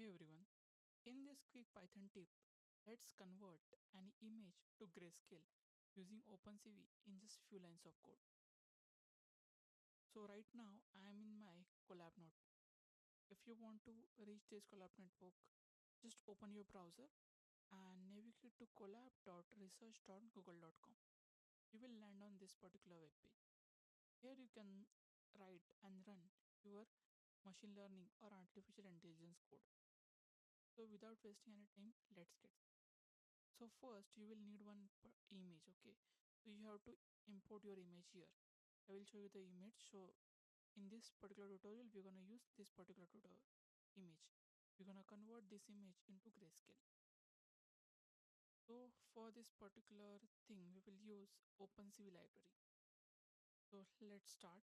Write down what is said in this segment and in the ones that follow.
Hey everyone, in this quick Python tip, let's convert an image to grayscale using OpenCV in just few lines of code. So right now I am in my collab notebook. If you want to reach this collab notebook, just open your browser and navigate to collab.research.google.com. You will land on this particular web page. Here you can write and run your machine learning or artificial intelligence code. So without wasting any time, let's get started. So first you will need one image. Okay, so you have to import your image here. I will show you the image. So in this particular tutorial we're going to use this particular image. We're going to convert this image into grayscale. So for this particular thing we will use OpenCV library. So let's start.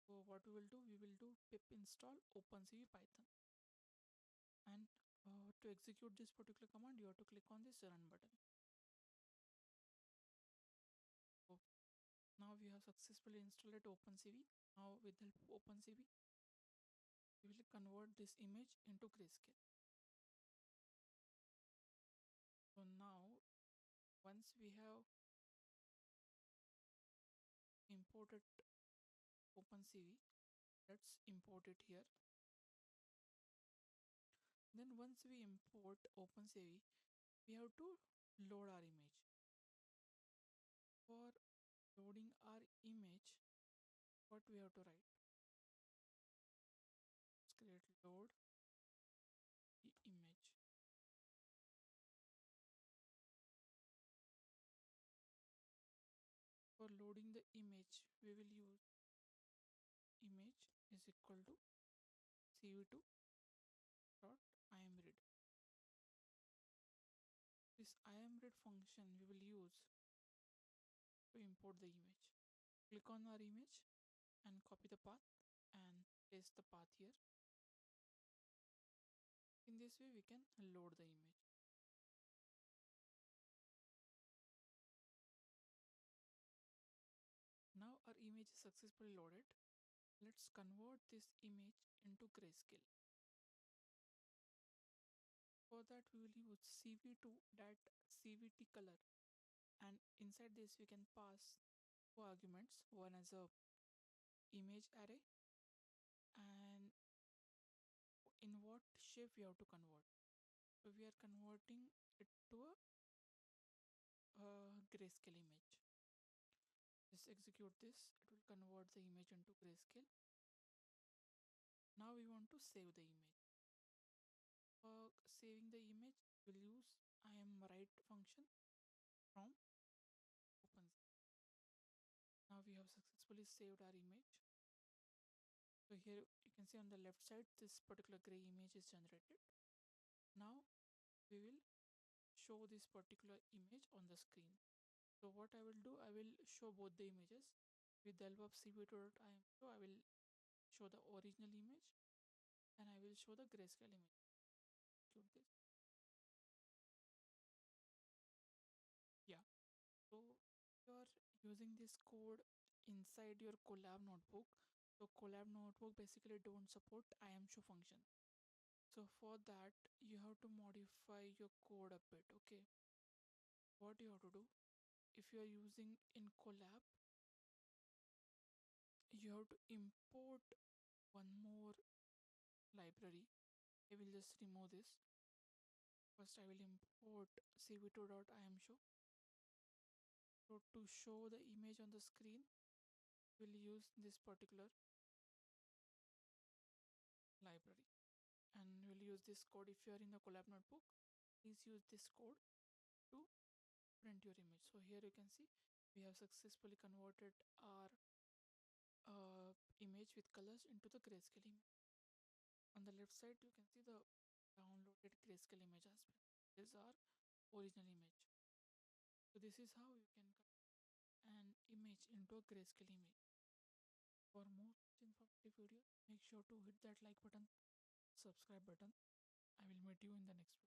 So what we will do, we will do pip install OpenCV Python, and to execute this particular command you have to click on this run button. So now we have successfully installed OpenCV. Now with the help of OpenCV, we will convert this image into grayscale. So now once we have imported OpenCV, let's import it here. Then once we import OpenCV, we have to load our image. For loading our image, what we have to write? Let's create load the image. For loading the image, we will use image is equal to cv2 dot imread. This imread function we will use to import the image. Click on our image and copy the path and paste the path here. In this way we can load the image. Now our image is successfully loaded. Let's convert this image into grayscale. For that we will use cv2.cvt color, and inside this we can pass two arguments, one as a image array and in what shape we have to convert. So we are converting it to a grayscale image. Just execute this, it will convert the image into grayscale. Now we want to save the image. For saving the image, we'll use imWrite function from OpenCV. Now we have successfully saved our image. So here you can see on the left side, this particular gray image is generated. Now we will show this particular image on the screen. So what I will do, I will show both the images. With the help of cv2.imshow, I will show the original image and I will show the grayscale image. Execute this. Yeah. So you are using this code inside your collab notebook. So collab notebook basically don't support imshow function. So for that you have to modify your code a bit. Okay. What you have to do, if you are using in collab, you have to import one more library. I will just remove this. First I will import cv2.imshow. So to show the image on the screen, we'll use this particular library and we'll use this code. If you are in the collab notebook, please use this code to print your image. So here you can see we have successfully converted our image with colors into the grayscale image. On the left side you can see the downloaded grayscale image as well. This is our original image. So this is how you can convert an image into a grayscale image. For more such informative videos, make sure to hit that like button, subscribe button. I will meet you in the next video.